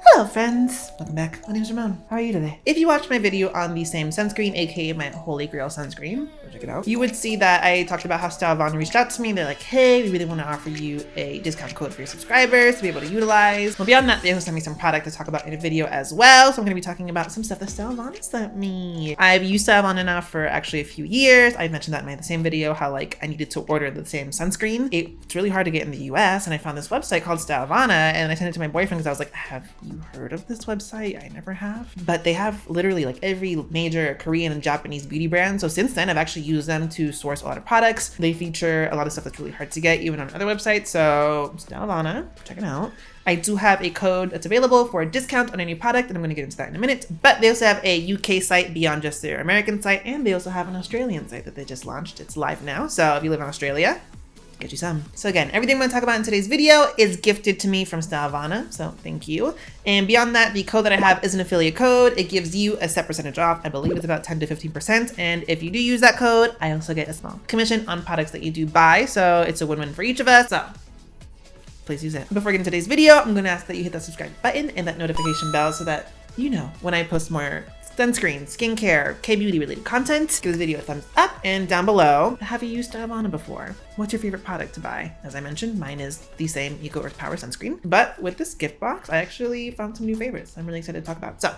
Hello friends, welcome back. My name's Ramon. How are you today? If you watched my video on the same sunscreen, aka my Holy Grail sunscreen, go check it out, you would see that I talked about how Stylevana reached out to me. They're like, hey, we really want to offer you a discount code for your subscribers to be able to utilize. Well, beyond that, they also sent me some product to talk about in a video as well. So I'm going to be talking about some stuff that Stylevana sent me. I've used Stylevana now for actually a few years. I mentioned that in the same video, how like I needed to order the same sunscreen. It's really hard to get in the US, and I found this website called Stylevana, and I sent it to my boyfriend because I was like, have you heard of this website? I never have. But they have literally like every major Korean and Japanese beauty brand. So since then, I've actually used them to source a lot of products. They feature a lot of stuff that's really hard to get even on other websites. So Stylevana, check it out. I do have a code that's available for a discount on any product, and I'm going to get into that in a minute. But they also have a UK site beyond just their American site, and they also have an Australian site that they just launched. It's live now. So if you live in Australia, get you some. So again, everything I'm going to talk about in today's video is gifted to me from Stylevana, so thank you. And beyond that, the code that I have is an affiliate code. It gives you a set percentage off. I believe it's about 10 to 15%. And if you do use that code, I also get a small commission on products that you do buy. So it's a win-win for each of us. So please use it. Before getting to today's video, I'm going to ask that you hit that subscribe button and that notification bell so that you know when I post more sunscreen, skincare, K-beauty related content. Give this video a thumbs up, and down below, have you used Stylevana before? What's your favorite product to buy? As I mentioned, mine is the same Eco Earth Power sunscreen, but with this gift box, I actually found some new favorites I'm really excited to talk about. So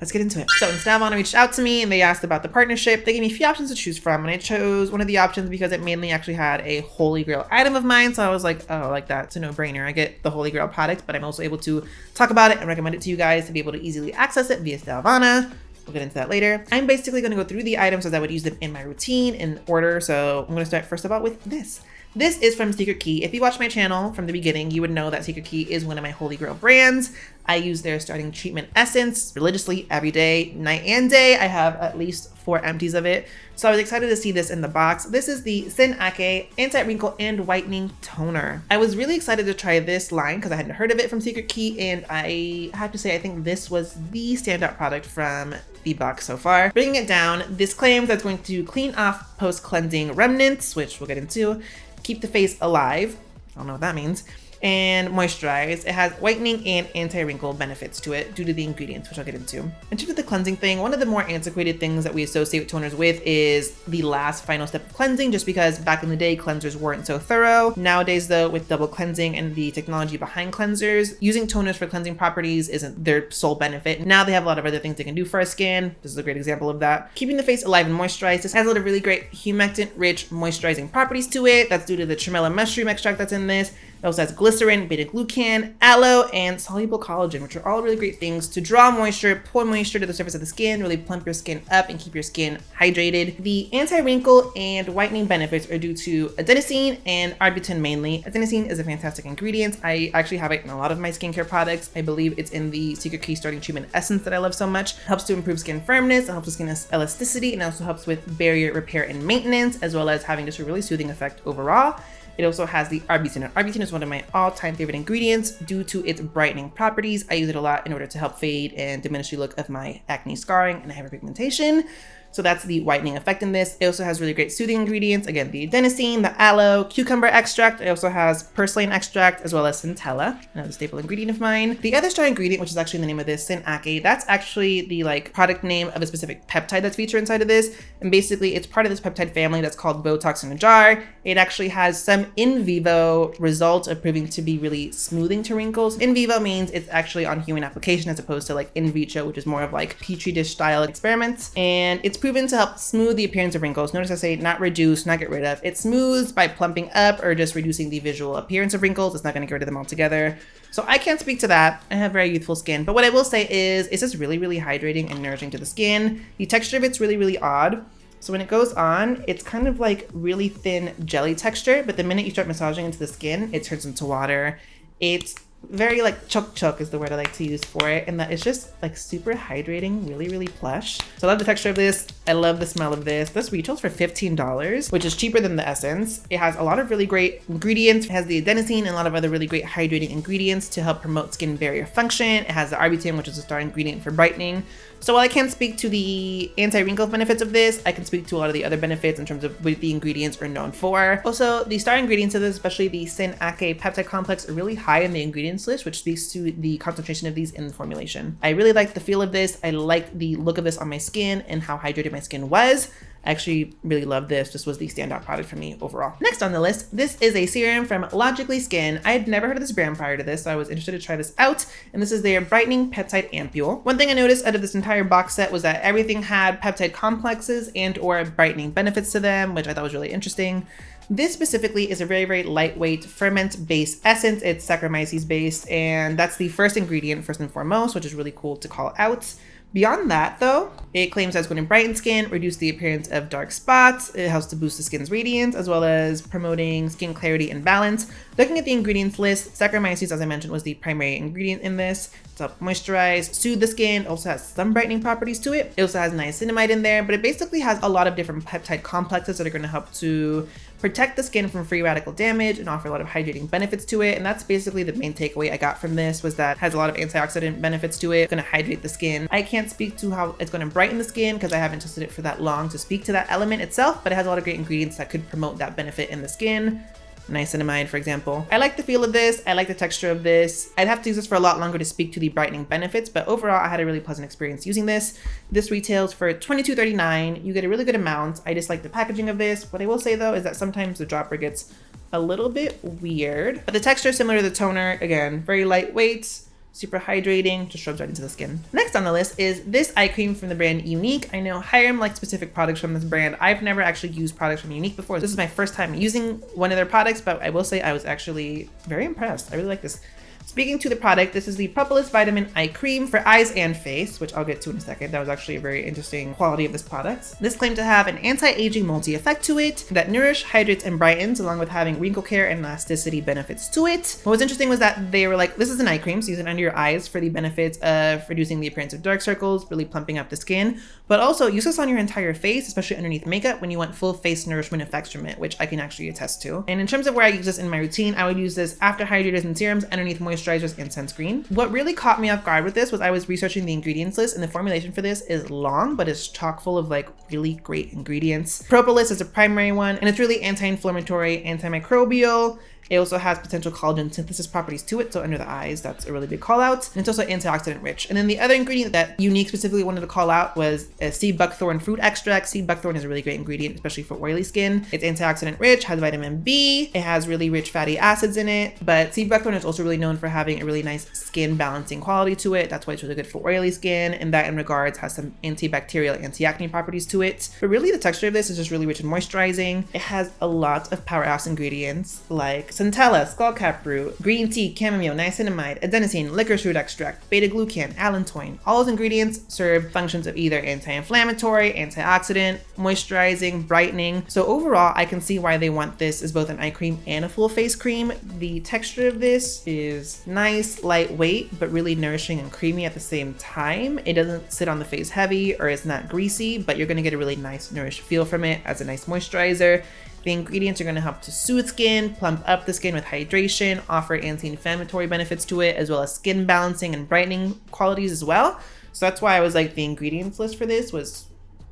let's get into it. So when Stylevana reached out to me and they asked about the partnership, they gave me a few options to choose from, and I chose one of the options because it mainly actually had a Holy Grail item of mine. So I was like, oh, like that's a no-brainer. I get the Holy Grail product, but I'm also able to talk about it and recommend it to you guys to be able to easily access it via Stylevana. We'll get into that later. I'm basically going to go through the items as I would use them in my routine in order. So I'm going to start first of all with this. This is from Secret Key. If you watch my channel from the beginning, you would know that Secret Key is one of my Holy Grail brands. I use their starting treatment essence religiously every day, night and day. I have at least 4 empties of it. So I was excited to see this in the box. This is the Sin Ake Anti-Wrinkle and Whitening Toner. I was really excited to try this line because I hadn't heard of it from Secret Key, and I have to say I think this was the standout product from the box so far. Breaking it down, this claims that it's going to clean off post-cleansing remnants, which we'll get into, keep the face alive, I don't know what that means, and moisturize. It has whitening and anti-wrinkle benefits to it due to the ingredients, which I'll get into. In terms of the cleansing thing, one of the more antiquated things that we associate toners with is the last final step of cleansing, just because back in the day, cleansers weren't so thorough. Nowadays though, with double cleansing and the technology behind cleansers, using toners for cleansing properties isn't their sole benefit. Now they have a lot of other things they can do for our skin. This is a great example of that. Keeping the face alive and moisturized. This has a lot of really great humectant-rich moisturizing properties to it. That's due to the tremella mushroom extract that's in this. It also has glycerin, beta-glucan, aloe, and soluble collagen, which are all really great things to draw moisture, pour moisture to the surface of the skin, really plump your skin up and keep your skin hydrated. The anti-wrinkle and whitening benefits are due to adenosine and arbutin mainly. Adenosine is a fantastic ingredient. I actually have it in a lot of my skincare products. I believe it's in the Secret Key Starting Treatment Essence that I love so much. It helps to improve skin firmness, it helps with skin elasticity, and also helps with barrier repair and maintenance, as well as having just a really soothing effect overall. It also has the arbutin, and arbutin is one of my all-time favorite ingredients due to its brightening properties. I use it a lot in order to help fade and diminish the look of my acne scarring and hyperpigmentation. So that's the whitening effect in this. It also has really great soothing ingredients. Again, the adenosine, the aloe, cucumber extract. It also has purslane extract, as well as centella, another staple ingredient of mine. The other star ingredient, which is actually the name of this, Sin Ake, that's actually the product name of a specific peptide that's featured inside of this. And basically it's part of this peptide family that's called Botox in a jar. It actually has some in vivo results of proving to be really smoothing to wrinkles. In vivo means it's actually on human application as opposed to in vitro, which is more of petri dish style experiments. And it's proven to help smooth the appearance of wrinkles. Notice I say not reduce, not get rid of. It smooths by plumping up or just reducing the visual appearance of wrinkles. It's not going to get rid of them altogether. So I can't speak to that. I have very youthful skin. But what I will say is it's just really, really hydrating and nourishing to the skin. The texture of it's really, really odd. So when it goes on, it's kind of really thin jelly texture, but the minute you start massaging into the skin, it turns into water. It's very chuk is the word I like to use for it, and that it's just super hydrating, really, really plush. So I love the texture of this. I love the smell of this. This retails for $15, which is cheaper than the Essence. It has a lot of really great ingredients. It has the adenosine and a lot of other really great hydrating ingredients to help promote skin barrier function. It has the arbutin, which is a star ingredient for brightening. So while I can't speak to the anti-wrinkle benefits of this, I can speak to a lot of the other benefits in terms of what the ingredients are known for. Also, the star ingredients of this, especially the Syn-Ake peptide complex, are really high in the ingredients list, which speaks to the concentration of these in the formulation. I really like the feel of this. I like the look of this on my skin and how hydrated my skin was. I actually really love this. This was the standout product for me overall. Next on the list, this is a serum from Logically Skin. I had never heard of this brand prior to this, so I was interested to try this out. And this is their Brightening Peptide Ampule. One thing I noticed out of this entire box set was that everything had peptide complexes and or brightening benefits to them, which I thought was really interesting. This specifically is a very, very lightweight ferment-based essence. It's Saccharomyces based, and that's the first ingredient first and foremost, which is really cool to call out. Beyond that though, it claims that it's going to brighten skin, reduce the appearance of dark spots, it helps to boost the skin's radiance, as well as promoting skin clarity and balance. Looking at the ingredients list, Saccharomyces, as I mentioned, was the primary ingredient in this. To help moisturize, soothe the skin, also has some brightening properties to it. It also has niacinamide in there, but it basically has a lot of different peptide complexes that are going to help to protect the skin from free radical damage and offer a lot of hydrating benefits to it. And that's basically the main takeaway I got from this, was that it has a lot of antioxidant benefits to it. It's going to hydrate the skin. I can't speak to how it's going to brighten the skin because I haven't tested it for that long to speak to that element itself, but it has a lot of great ingredients that could promote that benefit in the skin. Niacinamide, for example. I like the feel of this. I like the texture of this. I'd have to use this for a lot longer to speak to the brightening benefits, but overall, I had a really pleasant experience using this. This retails for $22.39. You get a really good amount. I just like the packaging of this. What I will say though is that sometimes the dropper gets a little bit weird, but the texture is similar to the toner. Again, very lightweight, super hydrating, just rubs right into the skin. Next on the list is this eye cream from the brand Younique. I know Hiram likes specific products from this brand. I've never actually used products from Younique before. This is my first time using one of their products, but I will say I was actually very impressed. I really like this. Speaking to the product, this is the Propolis Vitamin Eye Cream for eyes and face, which I'll get to in a second. That was actually a very interesting quality of this product. This claimed to have an anti-aging multi-effect to it that nourish, hydrates, and brightens, along with having wrinkle care and elasticity benefits to it. What was interesting was that they were like, this is an eye cream, so use it under your eyes for the benefits of reducing the appearance of dark circles, really plumping up the skin, but also use this on your entire face, especially underneath makeup when you want full face nourishment effects from it, which I can actually attest to. And in terms of where I use this in my routine, I would use this after hydrators and serums, underneath moisturizers and sunscreen. What really caught me off guard with this was I was researching the ingredients list, and the formulation for this is long, but it's chock full of like really great ingredients. Propolis is a primary one, and it's really anti-inflammatory, antimicrobial. It also has potential collagen synthesis properties to it, so under the eyes, that's a really big call out. And it's also antioxidant rich. And then the other ingredient that Younique specifically wanted to call out was a sea buckthorn fruit extract. Sea buckthorn is a really great ingredient, especially for oily skin. It's antioxidant rich, has vitamin B, it has really rich fatty acids in it, but sea buckthorn is also really known for having a really nice skin balancing quality to it. That's why it's really good for oily skin, and that in regards has some antibacterial, anti-acne properties to it. But really the texture of this is just really rich and moisturizing. It has a lot of powerhouse ingredients like centella, skullcap root, green tea, chamomile, niacinamide, adenosine, licorice root extract, beta-glucan, allantoin. All those ingredients serve functions of either anti-inflammatory, antioxidant, moisturizing, brightening. So overall, I can see why they want this as both an eye cream and a full face cream. The texture of this is nice, lightweight, but really nourishing and creamy at the same time. It doesn't sit on the face heavy or it's not greasy, but you're gonna get a really nice nourished feel from it as a nice moisturizer. The ingredients are going to help to soothe skin, plump up the skin with hydration, offer anti-inflammatory benefits to it, as well as skin balancing and brightening qualities as well. So that's why I was like, the ingredients list for this was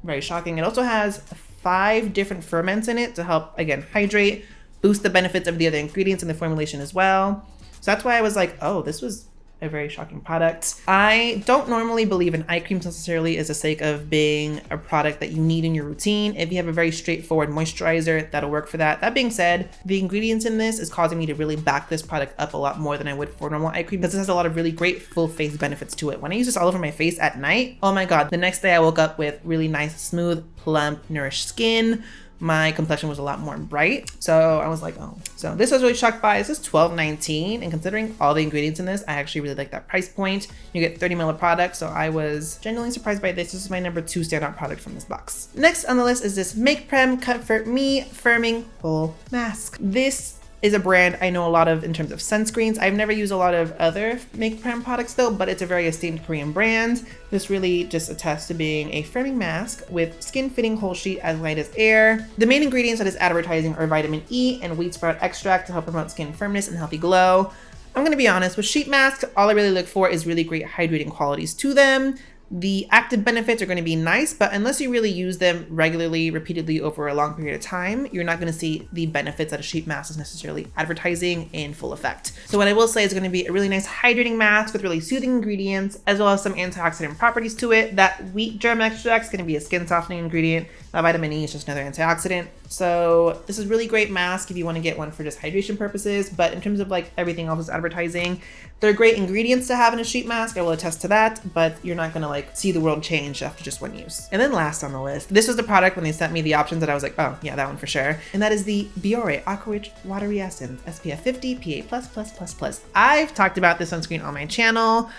very shocking. It also has 5 different ferments in it to help, again, hydrate, boost the benefits of the other ingredients in the formulation as well. So that's why I was like, oh, this was a very shocking product. I don't normally believe in eye creams necessarily as the sake of being a product that you need in your routine. If you have a very straightforward moisturizer, that'll work for that. That being said, the ingredients in this is causing me to really back this product up a lot more than I would for normal eye cream, because this has a lot of really great full face benefits to it. When I use this all over my face at night, oh my God, the next day I woke up with really nice, smooth, plump, nourished skin. My complexion was a lot more bright. So I was like, oh. So this I was really shocked by. This is $12.19, and considering all the ingredients in this, I actually really like that price point. You get 30 ml of product, so I was genuinely surprised by this. This is my number 2 standout product from this box. Next on the list is this Make Prem Comfort Me Firming Full Mask. This is a brand I know a lot of in terms of sunscreens. I've never used a lot of other makeup brand products though, but it's a very esteemed Korean brand. This really just attests to being a firming mask with skin fitting whole sheet as light as air. The main ingredients that is advertising are vitamin E and wheat sprout extract to help promote skin firmness and healthy glow. I'm gonna be honest, with sheet masks, all I really look for is really great hydrating qualities to them. The active benefits are going to be nice, but unless you really use them regularly, repeatedly over a long period of time, you're not going to see the benefits that a sheet mask is necessarily advertising in full effect. So what I will say is going to be a really nice hydrating mask with really soothing ingredients, as well as some antioxidant properties to it. That wheat germ extract is going to be a skin softening ingredient. Vitamin E is just another antioxidant. So this is really great mask if you want to get one for just hydration purposes. But in terms of like everything else is advertising, they're great ingredients to have in a sheet mask. I will attest to that, but you're not going to like see the world change after just one use. And then last on the list, this was the product when they sent me the options that I was like, oh yeah, that one for sure. And that is the Biore Aqua Rich Watery Essence SPF 50 PA+++++. I've talked about this sunscreen on my channel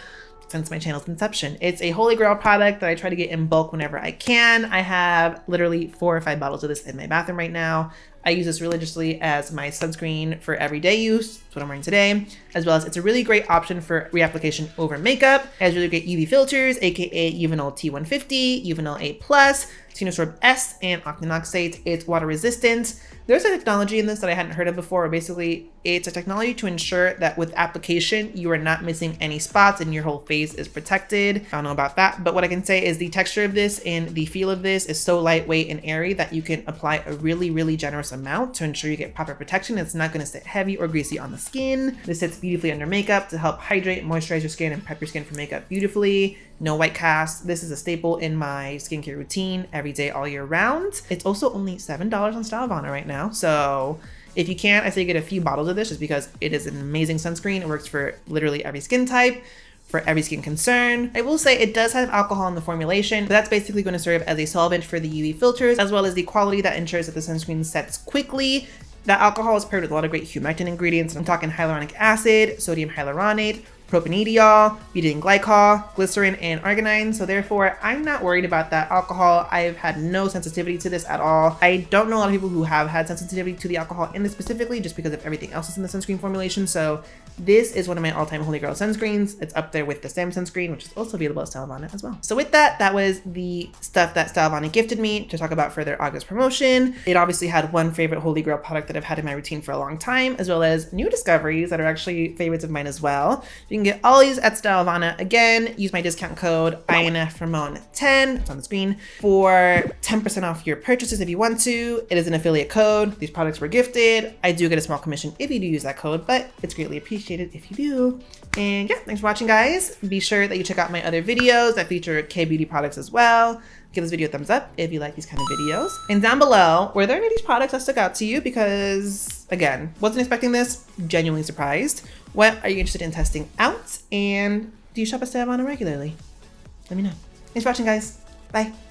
since my channel's inception. It's a holy grail product that I try to get in bulk whenever I can. I have literally 4 or 5 bottles of this in my bathroom right now. I use this religiously as my sunscreen for everyday use. That's what I'm wearing today. As well as it's a really great option for reapplication over makeup. It has really great UV filters, aka Uvinol T150, Uvinol A+, Tinosorb S, and octinoxate. It's water resistant. There's a technology in this that I hadn't heard of before. Basically, it's a technology to ensure that with application, you are not missing any spots and your whole face is protected. I don't know about that, but what I can say is the texture of this and the feel of this is so lightweight and airy that you can apply a really, really generous amount to ensure you get proper protection. It's not going to sit heavy or greasy on the skin. This sits beautifully under makeup to help hydrate, moisturize your skin, and prep your skin for makeup beautifully. No white cast. This is a staple in my skincare routine every day, all year round. It's also only $7 on Stylovana right now. So if you can, I say get a few bottles of this just because it is an amazing sunscreen. It works for literally every skin type, for every skin concern. I will say it does have alcohol in the formulation, but that's basically going to serve as a solvent for the UV filters, as well as the quality that ensures that the sunscreen sets quickly. That alcohol is paired with a lot of great humectant ingredients. I'm talking hyaluronic acid, sodium hyaluronate, propanediol, butadiene glycol, glycerin, and arginine. So therefore, I'm not worried about that alcohol. I've had no sensitivity to this at all. I don't know a lot of people who have had sensitivity to the alcohol in this specifically just because of everything else that's in the sunscreen formulation. So this is one of my all-time holy grail sunscreens. It's up there with the Sam sunscreen, which is also available at Stylovana as well. So with that, that was the stuff that Stylovana gifted me to talk about for their August promotion. It obviously had one favorite holy grail product that I've had in my routine for a long time, as well as new discoveries that are actually favorites of mine as well. You can get all these at Stylovana. Again, use my discount code INFRamon10, it's on the screen, for 10% off your purchases if you want to. It is an affiliate code. These products were gifted. I do get a small commission if you do use that code, but it's greatly appreciated if you do. And yeah, thanks for watching, guys. Be sure that you check out my other videos that feature K-beauty products as well. Give this video a thumbs up if you like these kind of videos. And down below, were there any of these products that stuck out to you? Because again, wasn't expecting this, genuinely surprised. What are you interested in testing out? And do you shop at Stylovana regularly? Let me know. Thanks for watching, guys. Bye.